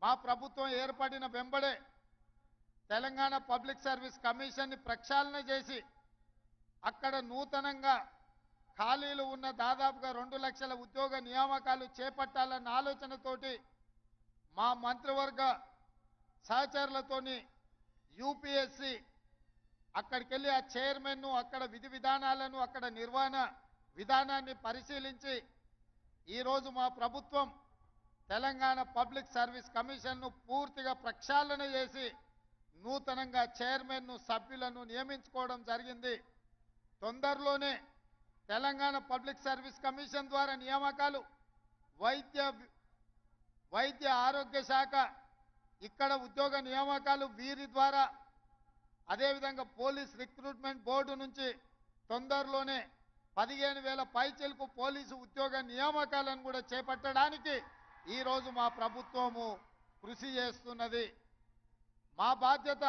మా ప్రభుత్వం ఏర్పడిన వెంబడే తెలంగాణ పబ్లిక్ సర్వీస్ కమిషన్ని ప్రక్షాళన చేసి అక్కడ నూతనంగా ఖాళీలు ఉన్న దాదాపుగా 2 లక్షల ఉద్యోగ నియామకాలు చేపట్టాలన్న ఆలోచనతోటి మా మంత్రివర్గ సహచరులతోని యూపీఎస్సీ అక్కడికి వెళ్ళి ఆ చైర్మన్ను అక్కడ విధి విధానాలను అక్కడ నిర్వహణ విధానాన్ని పరిశీలించి ఈరోజు మా ప్రభుత్వం తెలంగాణ పబ్లిక్ సర్వీస్ కమిషన్ను పూర్తిగా ప్రక్షాళన చేసి నూతనంగా చైర్మన్ను సభ్యులను నియమించుకోవడం జరిగింది. తొందరలోనే తెలంగాణ పబ్లిక్ సర్వీస్ కమిషన్ ద్వారా నియామకాలు వైద్య ఆరోగ్య శాఖ ఇక్కడ ఉద్యోగ నియామకాలు వీరి ద్వారా అదేవిధంగా పోలీస్ రిక్రూట్మెంట్ బోర్డు నుంచి తొందరలోనే 15,000 పైచిలకు పోలీసు ఉద్యోగ నియామకాలను కూడా చేపట్టడానికి ఈరోజు మా ప్రభుత్వము కృషి చేస్తున్నది. మా బాధ్యత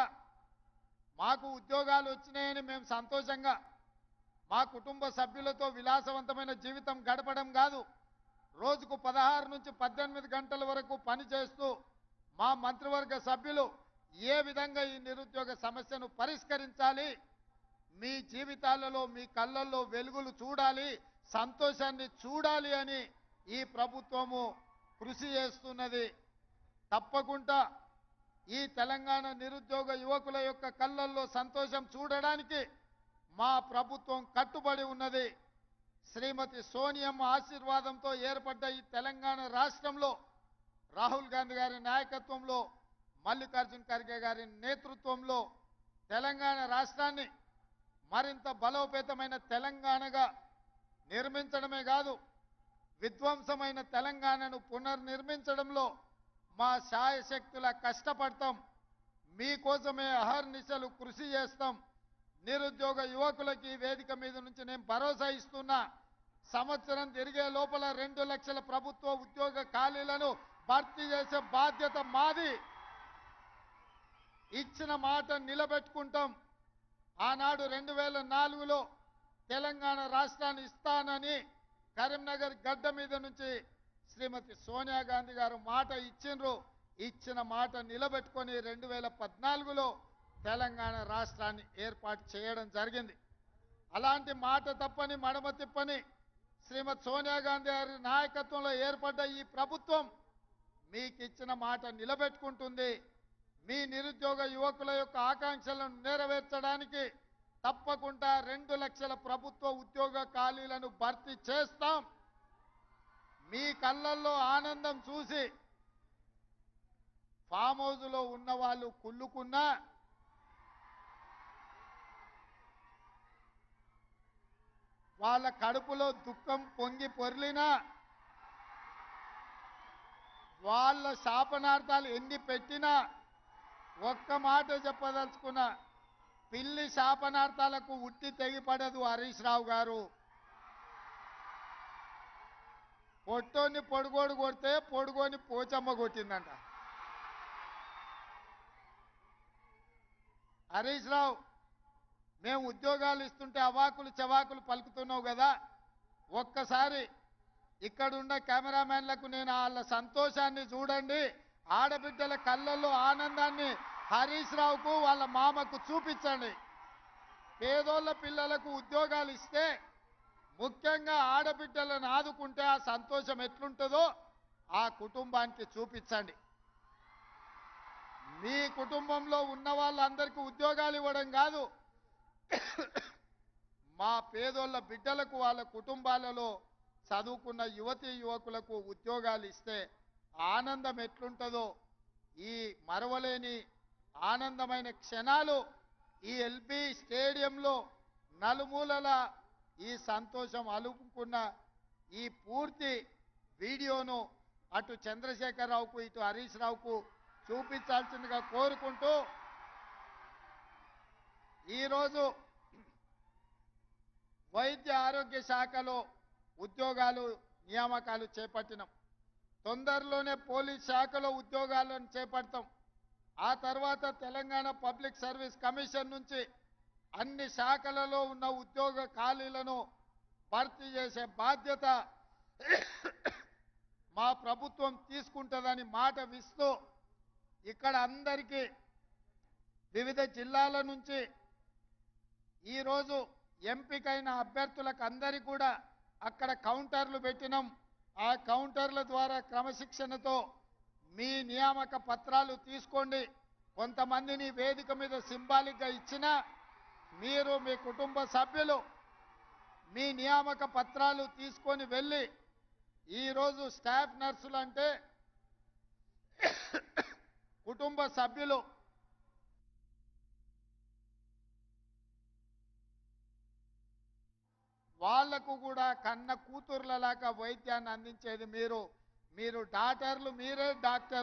మాకు ఉద్యోగాలు వచ్చినాయని మేము సంతోషంగా మా కుటుంబ సభ్యులతో విలాసవంతమైన జీవితం గడపడం కాదు, రోజుకు 16 నుంచి 18 గంటల వరకు పనిచేస్తూ మా మంత్రివర్గ సభ్యులు ఏ విధంగా ఈ నిరుద్యోగ సమస్యను పరిష్కరించాలి, మీ జీవితాలలో మీ కళ్ళల్లో వెలుగులు చూడాలి, సంతోషాన్ని చూడాలి అని ఈ ప్రభుత్వము కృషి చేస్తున్నది. తప్పకుండా ఈ తెలంగాణ నిరుద్యోగ యువకుల యొక్క కళ్ళల్లో సంతోషం చూడడానికి మా ప్రభుత్వం కట్టుబడి ఉన్నది. శ్రీమతి సోనియమ్మ ఆశీర్వాదంతో ఏర్పడ్డ ఈ తెలంగాణ రాష్ట్రంలో రాహుల్ గాంధీ గారి నాయకత్వంలో మల్లికార్జున్ ఖర్గే గారి నేతృత్వంలో తెలంగాణ రాష్ట్రాన్ని మరింత బలోపేతమైన తెలంగాణగా నిర్మించడమే కాదు, విధ్వంసమైన తెలంగాణను పునర్నిర్మించడంలో మా శాయశక్తుల కష్టపడతాం. మీకోసమే అహర్నిశలు కృషి చేస్తాం. నిరుద్యోగ యువకులకి వేదిక మీద నుంచి నేను భరోసా ఇస్తున్నా, సంవత్సరం తిరిగే లోపల 2 లక్షల ప్రభుత్వ ఉద్యోగ ఖాళీలను భర్తీ చేసే బాధ్యత మాది. ఇచ్చిన మాట నిలబెట్టుకుంటాం. ఆనాడు 2004లో తెలంగాణ రాష్ట్రాన్ని ఇస్తానని కరీంనగర్ గడ్డ మీద నుంచి శ్రీమతి సోనియా గాంధీ గారు మాట ఇచ్చిండ్రు. ఇచ్చిన మాట నిలబెట్టుకొని 2014లో తెలంగాణ రాష్ట్రాన్ని ఏర్పాటు చేయడం జరిగింది. అలాంటి మాట తప్పని మడమ తిప్పని శ్రీమతి సోనియా గాంధీ గారి నాయకత్వంలో ఏర్పడ్డ ఈ ప్రభుత్వం మీకు ఇచ్చిన మాట నిలబెట్టుకుంటుంది. మీ నిరుద్యోగ యువకుల యొక్క ఆకాంక్షలను నెరవేర్చడానికి తప్పకుండా 2 లక్షల ప్రభుత్వ ఉద్యోగ ఖాళీలను భర్తీ చేస్తాం. మీ కళ్ళల్లో ఆనందం చూసి ఫామ్ హౌస్లో ఉన్న వాళ్ళు కుళ్ళుకున్నా, వాళ్ళ కడుపులో దుఃఖం పొంగి పొర్లినా, వాళ్ళ శాపనార్థాలు ఎన్ని పెట్టినా ఒక్క మాట చెప్పదలుచుకున్నా, పిల్లి శాపనార్థాలకు ఉట్టి తెగిపడదు హరీష్ రావు గారు. పొట్టోని పొడుగోడు కొడితే పొడుగోని పోచమ్మ కొట్టిందంట. హరీష్ రావు, మేము ఉద్యోగాలు ఇస్తుంటే అవాకులు చవాకులు పలుకుతున్నావు కదా, ఒక్కసారి ఇక్కడున్న కెమెరామెన్లకు నేను వాళ్ళ సంతోషాన్ని చూడండి, ఆడబిడ్డల కళ్ళల్లో ఆనందాన్ని హరీష్ రావుకు వాళ్ళ మామకు చూపించండి. పేదోళ్ళ పిల్లలకు ఉద్యోగాలు ఇస్తే, ముఖ్యంగా ఆడబిడ్డలను ఆదుకుంటే ఆ సంతోషం ఎట్లుంటుందో ఆ కుటుంబానికి చూపించండి. మీ కుటుంబంలో ఉన్న వాళ్ళందరికీ ఉద్యోగాలు ఇవ్వడం కాదు, మా పేదోళ్ళ బిడ్డలకు వాళ్ళ కుటుంబాలలో చదువుకున్న యువతీ యువకులకు ఉద్యోగాలు ఇస్తే ఆనందం ఎట్లుంటుందో, ఈ మరవలేని ఆనందమైన క్షణాలు ఈ ఎల్బీ స్టేడియంలో నలుమూలల ఈ సంతోషం అలుపుకున్న ఈ పూర్తి వీడియోను అటు చంద్రశేఖరరావుకు ఇటు హరీష్ రావుకు చూపించాల్సిందిగా కోరుకుంటూ, ఈరోజు వైద్య ఆరోగ్య శాఖలో ఉద్యోగాలు నియామకాలు చేపట్టినాం. తొందరలోనే పోలీస్ శాఖలో ఉద్యోగాలను చేపడతాం. ఆ తర్వాత తెలంగాణ పబ్లిక్ సర్వీస్ కమిషన్ నుంచి అన్ని శాఖలలో ఉన్న ఉద్యోగ ఖాళీలను భర్తీ చేసే బాధ్యత మా ప్రభుత్వం తీసుకుంటుందని మాట ఇస్తూ ఇక్కడ అందరికీ వివిధ జిల్లాల నుంచి ఈరోజు ఎంపికైన అభ్యర్థులకు అందరికీ కూడా అక్కడ కౌంటర్లు పెట్టినాం. ఆ కౌంటర్ల ద్వారా క్రమశిక్షణతో మీ నియామక పత్రాలు తీసుకోండి. కొంతమందిని వేదిక మీద సింబాలిక్గా ఇచ్చినా మీరు మీ కుటుంబ సభ్యులు మీ నియామక పత్రాలు తీసుకొని వెళ్ళి ఈరోజు స్టాఫ్ నర్సులు అంటే కుటుంబ సభ్యులు వాళ్లకు కూడా కన్న కూతుర్లలాగా వైద్యాన్ని అందించేది మీరు డాక్టర్లు, మీరే డాక్టర్.